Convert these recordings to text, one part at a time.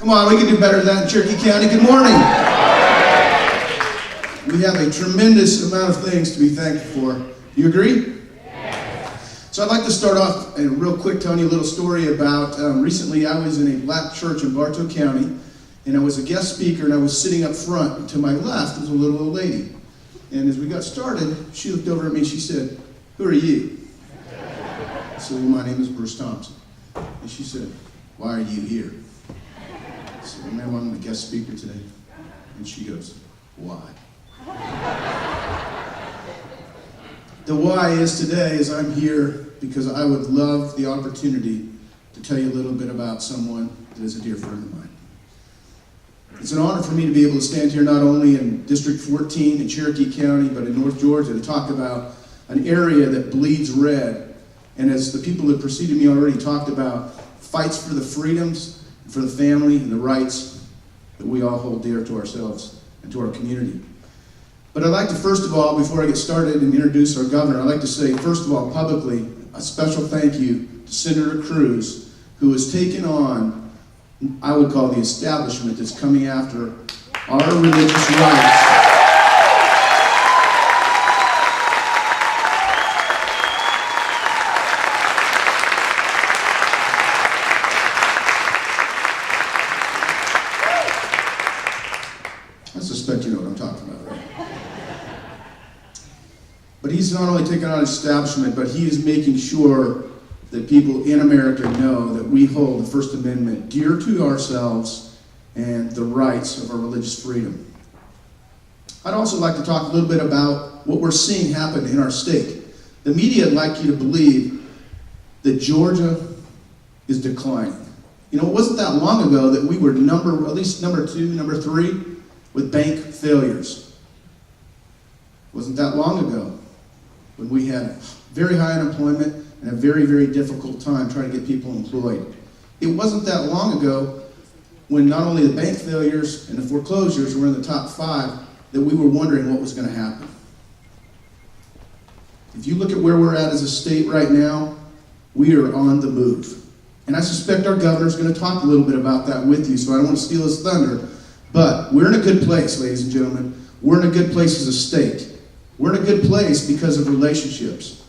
Come on, we can do better than that in Cherokee County. Good morning. We have a tremendous amount of things to be thankful for. You agree? So I'd like to start off real quick telling you a little story about, recently I was in a black church in Bartow County, and I was a guest speaker, and I was sitting up front, and to my left was a little old lady. And as we got started, she looked over at me and she said, "Who are you?" I said, "Well, my name is Bruce Thompson." And she said, "Why are you here?" I said, "Well, ma'am, I'm the guest speaker today." And she goes, "Why?" The why is today is I'm here because I would love the opportunity to tell you a little bit about someone that is a dear friend of mine. It's an honor for me to be able to stand here not only in District 14 in Cherokee County, but in North Georgia to talk about an area that bleeds red. And as the people that preceded me already talked about, fights for the freedoms, for the family, and the rights that we all hold dear to ourselves and to our community. But I'd like to, first of all, before I get started and introduce our governor, I'd like to say, first of all, publicly, a special thank you to Senator Cruz, who has taken on, I would call the establishment that's coming after our religious rights. I suspect you know what I'm talking about, right? But he's not only taking on establishment, but he is making sure that people in America know that we hold the First Amendment dear to ourselves and the rights of our religious freedom. I'd also like to talk a little bit about what we're seeing happen in our state. The media would like you to believe that Georgia is declining. You know, it wasn't that long ago that we were at least number 2, number 3 with bank failures. It wasn't that long ago when we had very high unemployment and a very, very difficult time trying to get people employed. It wasn't that long ago when not only the bank failures and the foreclosures were in the top 5 that we were wondering what was going to happen. If you look at where we're at as a state right now, we are on the move. And I suspect our governor's going to talk a little bit about that with you, so I don't want to steal his thunder. But we're in a good place, ladies and gentlemen. We're in a good place as a state. We're in a good place because of relationships.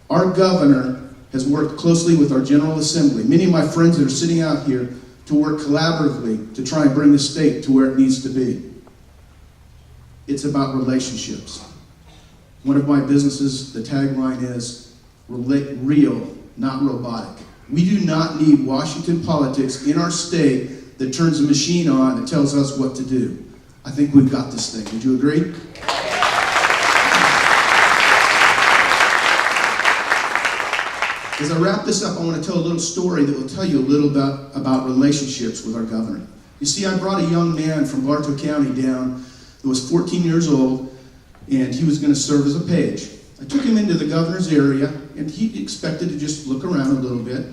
Our governor has worked closely with our General Assembly, many of my friends that are sitting out here, to work collaboratively to try and bring the state to where it needs to be. It's about relationships. One of my businesses, the tagline is, real, not robotic. We do not need Washington politics in our state that turns a machine on that tells us what to do. I think we've got this thing. Would you agree? As I wrap this up, I want to tell a little story that will tell you a little bit about relationships with our governor. You see, I brought a young man from Bartow County down that was 14 years old, and he was going to serve as a page. I took him into the governor's area, and he expected to just look around a little bit.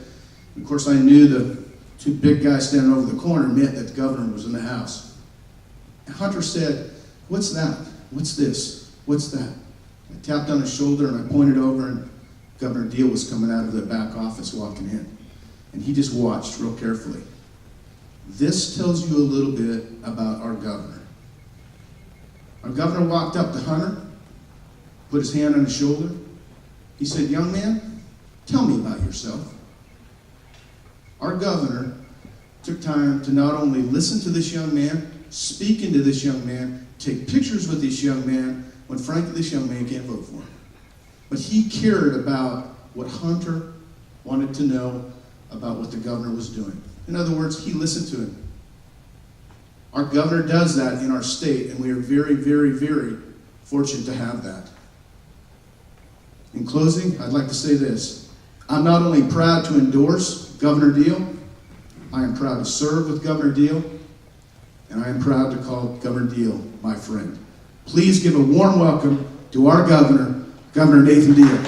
Of course, I knew the 2 big guys standing over the corner meant that the governor was in the house. And Hunter said, "What's that? What's this? What's that?" I tapped on his shoulder, and I pointed over, and Governor Deal was coming out of the back office walking in, and he just watched real carefully. This tells you a little bit about our governor. Our governor walked up to Hunter, put his hand on his shoulder. He said, "Young man, tell me about yourself." Our governor took time to not only listen to this young man, speak into this young man, take pictures with this young man, when frankly this young man can't vote for him. But he cared about what Hunter wanted to know about what the governor was doing. In other words, he listened to him. Our governor does that in our state, and we are very, very, very fortunate to have that. In closing, I'd like to say this. I'm not only proud to endorse Governor Deal, I am proud to serve with Governor Deal, and I am proud to call Governor Deal my friend. Please give a warm welcome to our governor, Governor Nathan Deal. Thank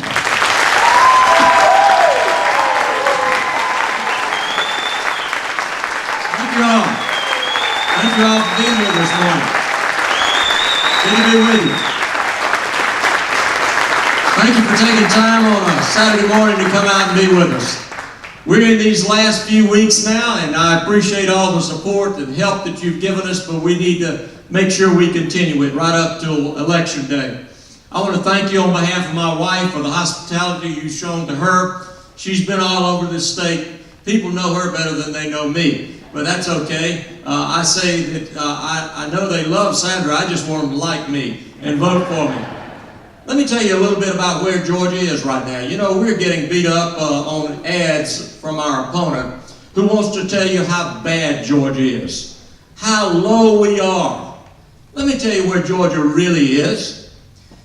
you all. Thank you all for being here this morning. Good to be with you. Thank you for taking time on a Saturday morning to come out and be with us. We're in these last few weeks now, and I appreciate all the support and help that you've given us, but we need to make sure we continue it right up till Election Day. I want to thank you on behalf of my wife for the hospitality you've shown to her. She's been all over this state. People know her better than they know me, but that's okay. I say that I know they love Sandra. I just want them to like me and vote for me. Let me tell you a little bit about where Georgia is right now. You know, we're getting beat up on ads from our opponent who wants to tell you how bad Georgia is, how low we are. Let me tell you where Georgia really is.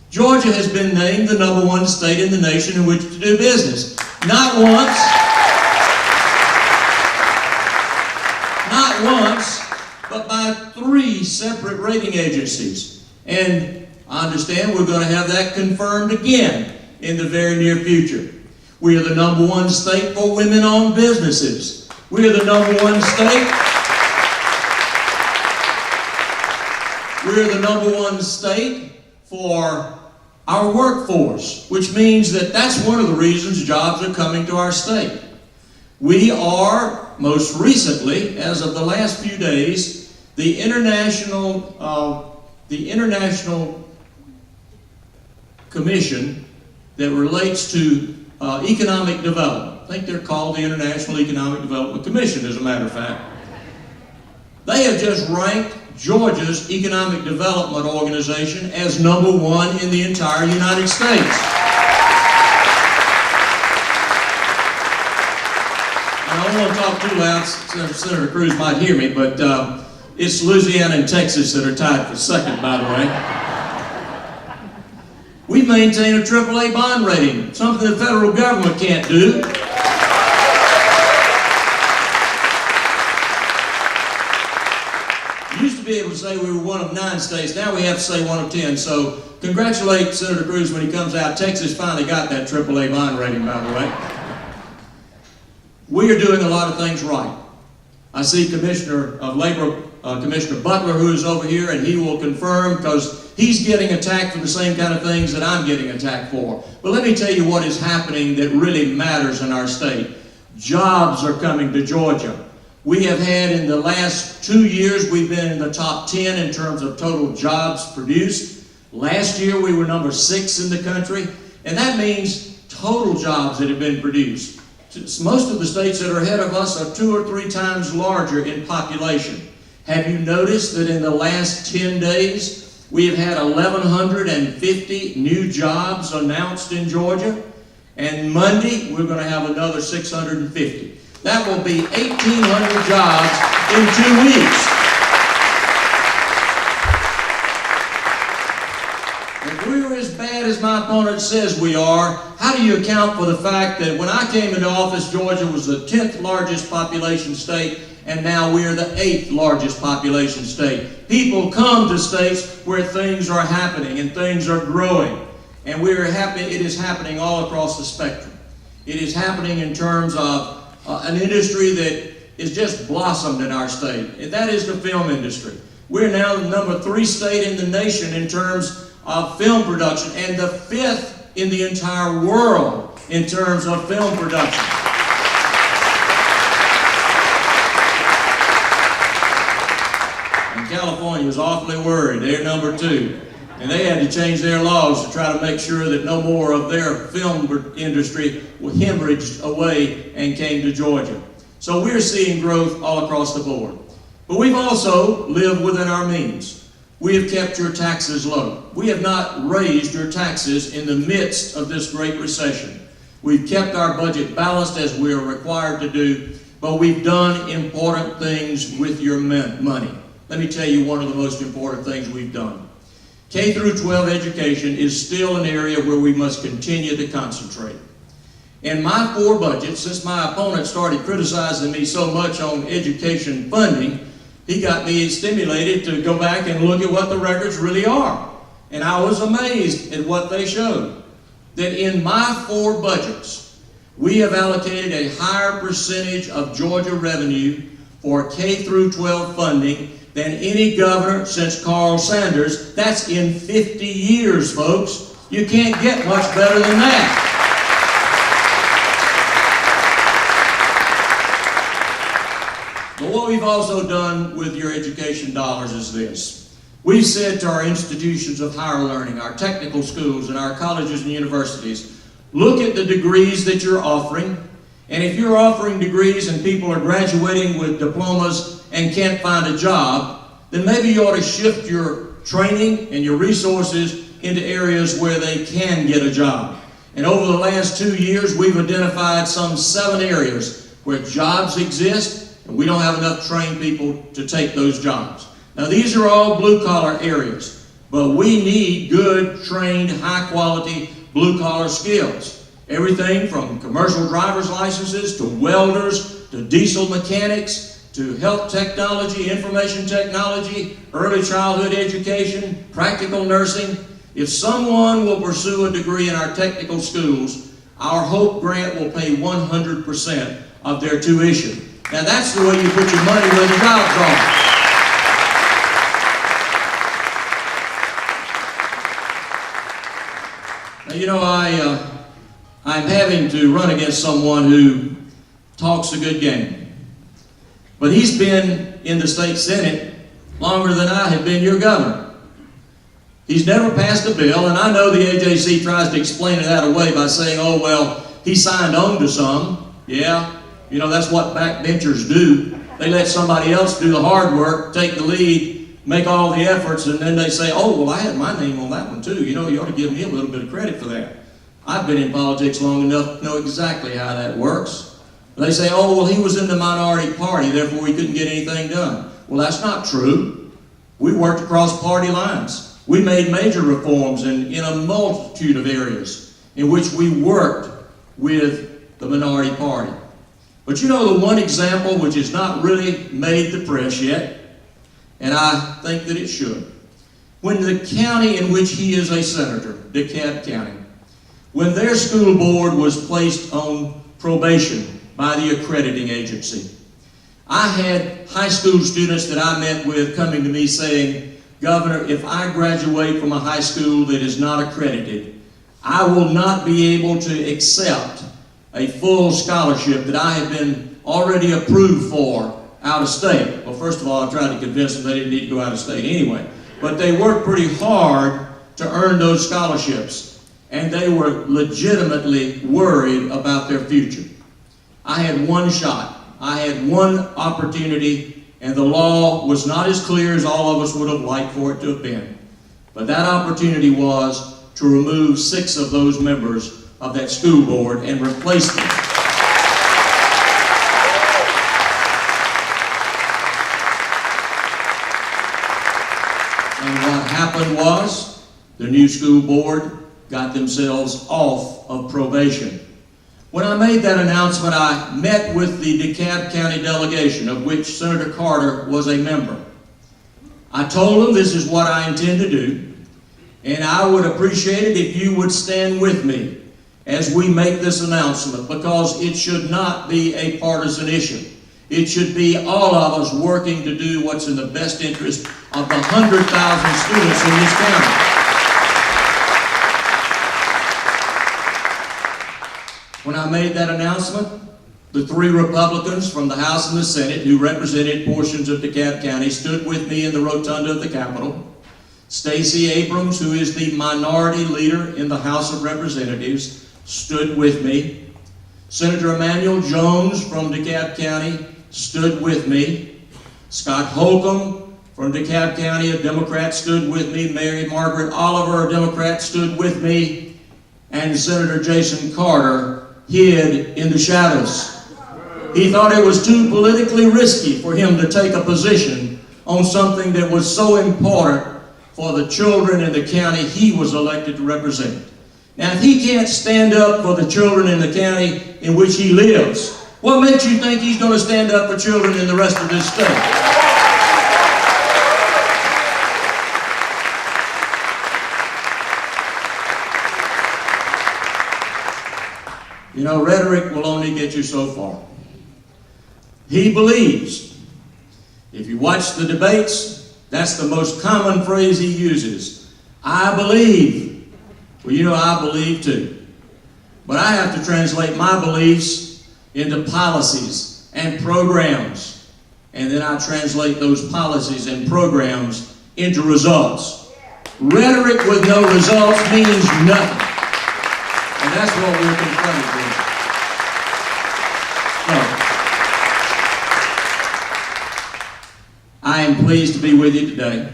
Georgia has been named the #1 state in the nation in which to do business. Not once, but by 3 separate rating agencies. And I understand we're going to have that confirmed again in the very near future. We are the #1 state for women-owned businesses. We are the #1 state. We're the #1 state for our workforce, which means that that's one of the reasons jobs are coming to our state. We are, most recently, as of the last few days, the international commission that relates to economic development. I think they're called the International Economic Development Commission, as a matter of fact. They have just ranked Georgia's economic development organization as #1 in the entire United States. And I don't want to talk too loud, Senator Cruz might hear me, but it's Louisiana and Texas that are tied for second, by the way. We maintain a AAA bond rating, something the federal government can't do. We used to be able to say we were one of 9 states. Now we have to say one of 10. So congratulate Senator Cruz when he comes out. Texas finally got that AAA bond rating, by the way. We are doing a lot of things right. I see Commissioner of Labor, Commissioner Butler, who is over here, and he will confirm, because he's getting attacked for the same kind of things that I'm getting attacked for. But let me tell you what is happening that really matters in our state. Jobs are coming to Georgia. We have had, in the last 2 years, we've been in the top 10 in terms of total jobs produced. Last year, we were #6 in the country, and that means total jobs that have been produced. Most of the states that are ahead of us are 2 or 3 times larger in population. Have you noticed that in the last 10 days, we have had 1,150 new jobs announced in Georgia? And Monday, we're going to have another 650. That will be 1,800 jobs in 2 weeks. If we were as bad as my opponent says we are, how do you account for the fact that when I came into office, Georgia was the 10th largest population state, and now we are the 8th largest population state? People come to states where things are happening and things are growing. And we are happy. It is happening all across the spectrum. It is happening in terms of an industry that is just blossomed in our state, and that is the film industry. We're now the #3 state in the nation in terms of film production, and the 5th in the entire world in terms of film production. And California was awfully worried. They're #2. And they had to change their laws to try to make sure that no more of their film industry was hemorrhaged away and came to Georgia. So we're seeing growth all across the board. But we've also lived within our means. We have kept your taxes low. We have not raised your taxes in the midst of this great recession. We've kept our budget balanced as we are required to do, but we've done important things with your money. Let me tell you one of the most important things we've done. K through 12 education is still an area where we must continue to concentrate. In my 4 budgets, since my opponent started criticizing me so much on education funding, he got me stimulated to go back and look at what the records really are. And I was amazed at what they showed. That in my 4 budgets, we have allocated a higher percentage of Georgia revenue for K through 12 funding than any governor since Carl Sanders. That's in 50 years, folks. You can't get much better than that. also done with your education dollars is this. We've said to our institutions of higher learning, our technical schools and our colleges and universities, look at the degrees that you're offering, and if you're offering degrees and people are graduating with diplomas and can't find a job, then maybe you ought to shift your training and your resources into areas where they can get a job. And over the last 2 years, we've identified some 7 areas where jobs exist, and we don't have enough trained people to take those jobs. Now, these are all blue-collar areas, but we need good, trained, high-quality blue-collar skills. Everything from commercial driver's licenses to welders to diesel mechanics to health technology, information technology, early childhood education, practical nursing. If someone will pursue a degree in our technical schools, our Hope Grant will pay 100% of their tuition. Now that's the way you put your money where the jobs are. Now, you know, I'm having to run against someone who talks a good game. But he's been in the state Senate longer than I have been your governor. He's never passed a bill, and I know the AJC tries to explain that away by saying, oh, well, he signed on to some. Yeah, you know, that's what backbenchers do. They let somebody else do the hard work, take the lead, make all the efforts, and then they say, oh, well, I had my name on that one too. You know, you ought to give me a little bit of credit for that. I've been in politics long enough to know exactly how that works. They say, oh, well, he was in the minority party, therefore he couldn't get anything done. Well, that's not true. We worked across party lines. We made major reforms in a multitude of areas in which we worked with the minority party. But you know the one example which has not really made the press yet, and I think that it should. When the county in which he is a senator, DeKalb County, when their school board was placed on probation by the accrediting agency, I had high school students that I met with coming to me saying, Governor, if I graduate from a high school that is not accredited, I will not be able to accept a full scholarship that I have been already approved for out of state. Well, first of all, I tried to convince them they didn't need to go out of state anyway. But they worked pretty hard to earn those scholarships, and they were legitimately worried about their future. I had one shot. I had one opportunity, and the law was not as clear as all of us would have liked for it to have been. But that opportunity was to remove 6 of those members of that school board and replace them. And what happened was the new school board got themselves off of probation. When I made that announcement, I met with the DeKalb County delegation, of which Senator Carter was a member. I told them this is what I intend to do, and I would appreciate it if you would stand with me as we make this announcement, because it should not be a partisan issue. It should be all of us working to do what's in the best interest of the 100,000 students in this county. When I made that announcement, the 3 Republicans from the House and the Senate who represented portions of DeKalb County stood with me in the rotunda of the Capitol. Stacey Abrams, who is the minority leader in the House of Representatives, stood with me. Senator Emanuel Jones from DeKalb County stood with me. Scott Holcomb from DeKalb County, a Democrat, stood with me. Mary Margaret Oliver, a Democrat, stood with me. And Senator Jason Carter hid in the shadows. He thought it was too politically risky for him to take a position on something that was so important for the children in the county he was elected to represent. Now, if he can't stand up for the children in the county in which he lives, what makes you think he's going to stand up for children in the rest of this state? You know, rhetoric will only get you so far. He believes. If you watch the debates, that's the most common phrase he uses. I believe. Well, you know, I believe too. But I have to translate my beliefs into policies and programs. and then I translate those policies and programs into results. Rhetoric with no results means nothing. And that's what we're confronted with. So, I am pleased to be with you today.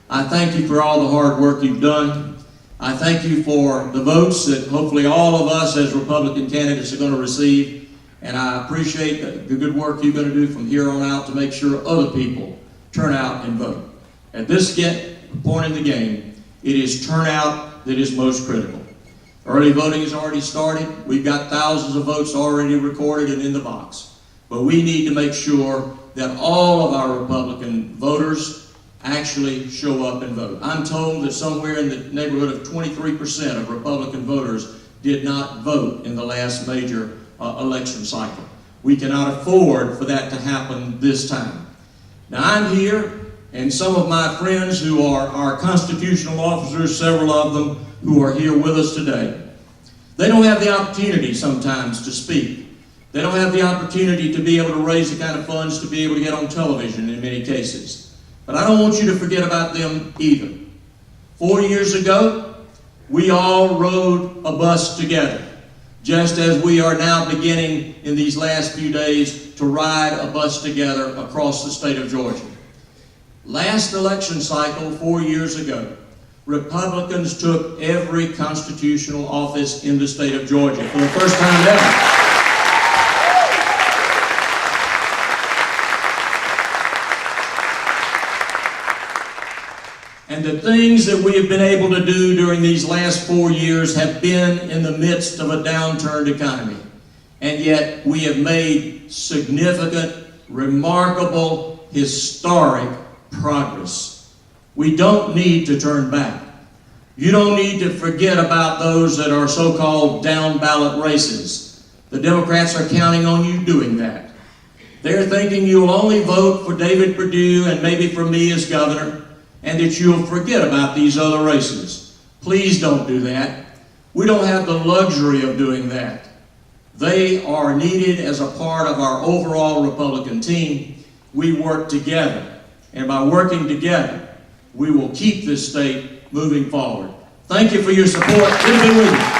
I thank you for all the hard work you've done. I thank you for the votes that hopefully all of us as Republican candidates are going to receive. And I appreciate the good work you're going to do from here on out to make sure other people turn out and vote. At this point in the game, it is turnout that is most critical. Early voting has already started. We've got thousands of votes already recorded and in the box. But we need to make sure that all of our Republican voters actually show up and vote. I'm told that somewhere in the neighborhood of 23% of Republican voters did not vote in the last major election cycle. We cannot afford for that to happen this time. Now I'm here, and some of my friends who are our constitutional officers, several of them who are here with us today, they don't have the opportunity sometimes to speak. They don't have the opportunity to be able to raise the kind of funds to be able to get on television in many cases. But I don't want you to forget about them either. 4 years ago, we all rode a bus together, just as we are now beginning in these last few days to ride a bus together across the state of Georgia. Last election cycle, 4 years ago, Republicans took every constitutional office in the state of Georgia for the first time ever. And the things that we have been able to do during these last 4 years have been in the midst of a downturned economy. And yet we have made significant, remarkable, historic progress. We don't need to turn back. You don't need to forget about those that are so-called down-ballot races. The Democrats are counting on you doing that. They're thinking you'll only vote for David Perdue and maybe for me as governor, and that you'll forget about these other races. Please don't do that. We don't have the luxury of doing that. They are needed as a part of our overall Republican team. We work together, and by working together, we will keep this state moving forward. Thank you for your support. Good to be with you.